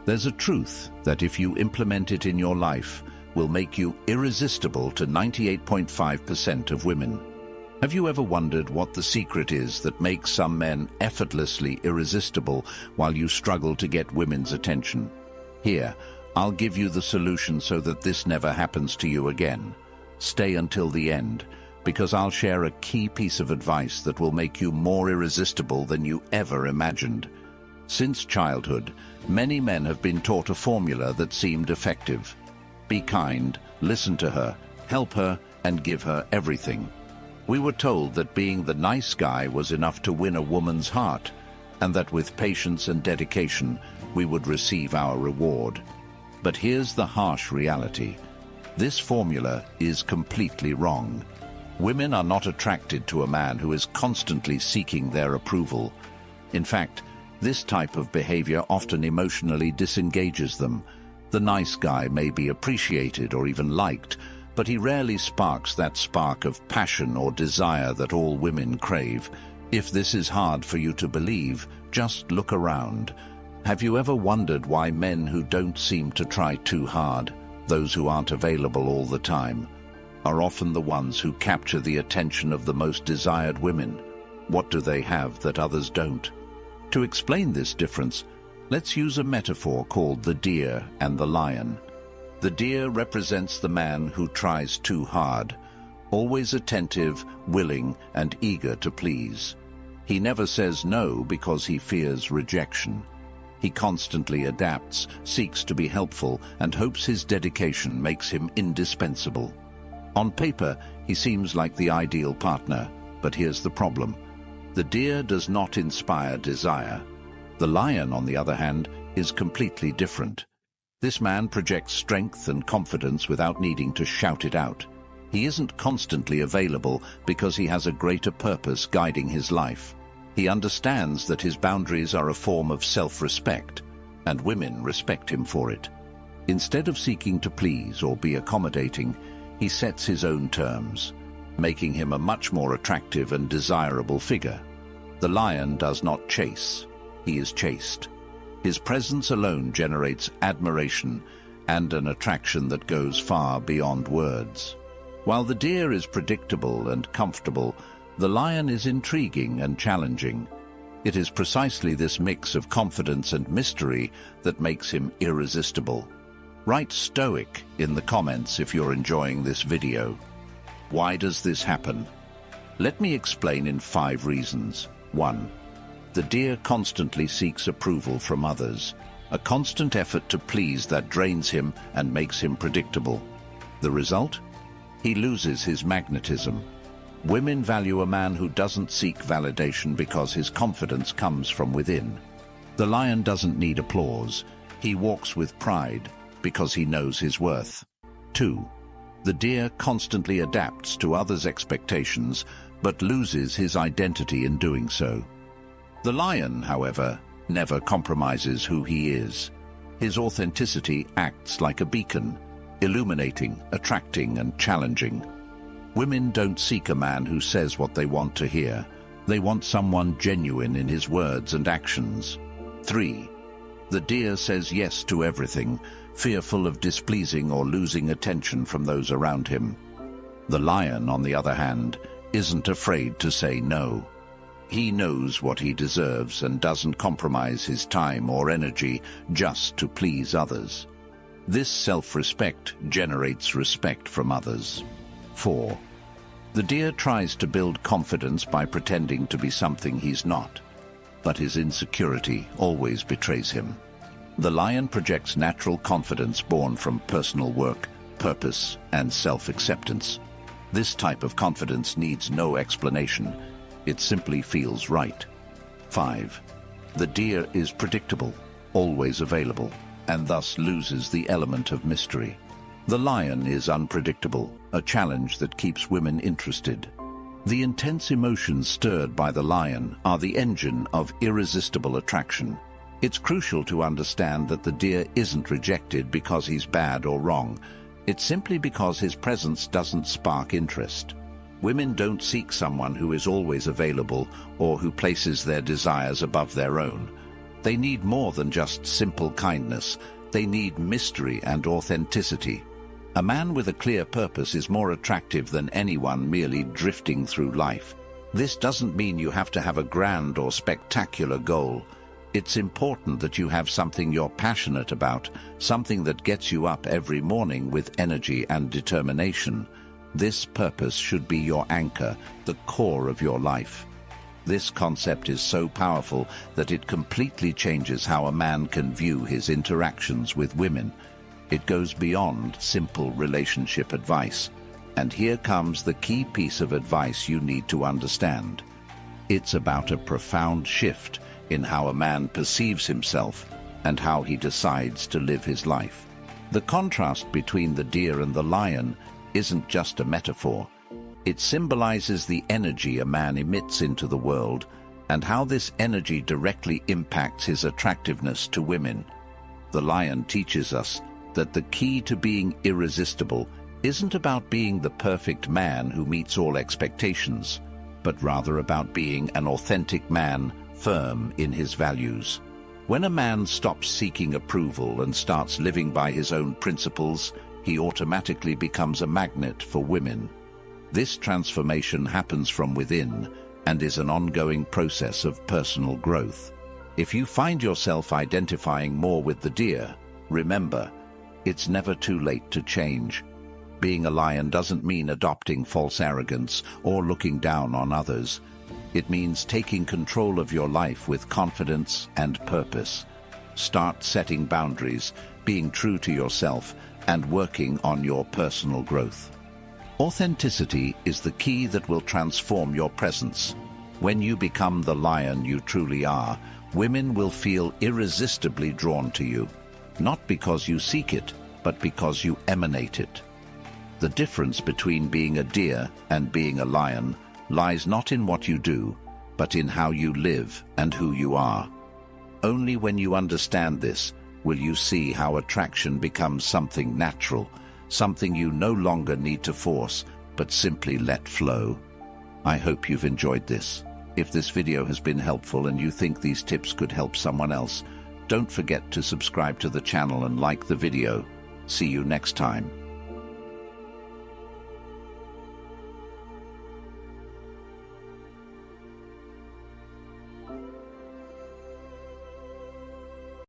There's a truth that if you implement it in your life, will make you irresistible to 98.5% of women. Have you ever wondered what the secret is that makes some men effortlessly irresistible while you struggle to get women's attention? Here, I'll give you the solution so that this never happens to you again. Stay until the end, because I'll share a key piece of advice that will make you more irresistible than you ever imagined. Since childhood, many men have been taught a formula that seemed effective. Be kind, listen to her, help her, and give her everything. We were told that being the nice guy was enough to win a woman's heart, and that with patience and dedication, we would receive our reward. But here's the harsh reality. This formula is completely wrong. Women are not attracted to a man who is constantly seeking their approval. In fact, this type of behavior often emotionally disengages them. The nice guy may be appreciated or even liked, but he rarely sparks that spark of passion or desire that all women crave. If this is hard for you to believe, just look around. Have you ever wondered why men who don't seem to try too hard, those who aren't available all the time, are often the ones who capture the attention of the most desired women? What do they have that others don't? To explain this difference, let's use a metaphor called the deer and the lion. The deer represents the man who tries too hard, always attentive, willing, and eager to please. He never says no because he fears rejection. He constantly adapts, seeks to be helpful, and hopes his dedication makes him indispensable. On paper, he seems like the ideal partner, but here's the problem. The deer does not inspire desire. The lion, on the other hand, is completely different. This man projects strength and confidence without needing to shout it out. He isn't constantly available because he has a greater purpose guiding his life. He understands that his boundaries are a form of self-respect, and women respect him for it. Instead of seeking to please or be accommodating, he sets his own terms, making him a much more attractive and desirable figure. The lion does not chase, he is chased. His presence alone generates admiration and an attraction that goes far beyond words. While the deer is predictable and comfortable, the lion is intriguing and challenging. It is precisely this mix of confidence and mystery that makes him irresistible. Write Stoic in the comments if you're enjoying this video. Why does this happen? Let me explain in 5 reasons. 1. The deer constantly seeks approval from others, a constant effort to please that drains him and makes him predictable. The result? He loses his magnetism. Women value a man who doesn't seek validation because his confidence comes from within. The lion doesn't need applause. He walks with pride because he knows his worth. 2. The deer constantly adapts to others' expectations, but loses his identity in doing so. The lion, however, never compromises who he is. His authenticity acts like a beacon, illuminating, attracting, and challenging. Women don't seek a man who says what they want to hear. They want someone genuine in his words and actions. 3. The deer says yes to everything, fearful of displeasing or losing attention from those around him. The lion, on the other hand, isn't afraid to say no. He knows what he deserves and doesn't compromise his time or energy just to please others. This self-respect generates respect from others. 4. The deer tries to build confidence by pretending to be something he's not, but his insecurity always betrays him. The lion projects natural confidence born from personal work, purpose, and self-acceptance. This type of confidence needs no explanation. It simply feels right. 5. The deer is predictable, always available, and thus loses the element of mystery. The lion is unpredictable, a challenge that keeps women interested. The intense emotions stirred by the lion are the engine of irresistible attraction. It's crucial to understand that the deer isn't rejected because he's bad or wrong. It's simply because his presence doesn't spark interest. Women don't seek someone who is always available or who places their desires above their own. They need more than just simple kindness. They need mystery and authenticity. A man with a clear purpose is more attractive than anyone merely drifting through life. This doesn't mean you have to have a grand or spectacular goal. It's important that you have something you're passionate about, something that gets you up every morning with energy and determination. This purpose should be your anchor, the core of your life. This concept is so powerful that it completely changes how a man can view his interactions with women. It goes beyond simple relationship advice. And here comes the key piece of advice you need to understand. It's about a profound shift in how a man perceives himself and how he decides to live his life. The contrast between the deer and the lion isn't just a metaphor. It symbolizes the energy a man emits into the world and how this energy directly impacts his attractiveness to women. The lion teaches us that the key to being irresistible isn't about being the perfect man who meets all expectations, but rather about being an authentic man, firm in his values. When a man stops seeking approval and starts living by his own principles, he automatically becomes a magnet for women. This transformation happens from within and is an ongoing process of personal growth. If you find yourself identifying more with the deer, remember, it's never too late to change. Being a lion doesn't mean adopting false arrogance or looking down on others. It means taking control of your life with confidence and purpose. Start setting boundaries, being true to yourself, and working on your personal growth. Authenticity is the key that will transform your presence. When you become the lion you truly are, women will feel irresistibly drawn to you, not because you seek it, but because you emanate it. The difference between being a deer and being a lion lies not in what you do, but in how you live and who you are. Only when you understand this will you see how attraction becomes something natural, something you no longer need to force, but simply let flow. I hope you've enjoyed this. If this video has been helpful and you think these tips could help someone else, don't forget to subscribe to the channel and like the video. See you next time.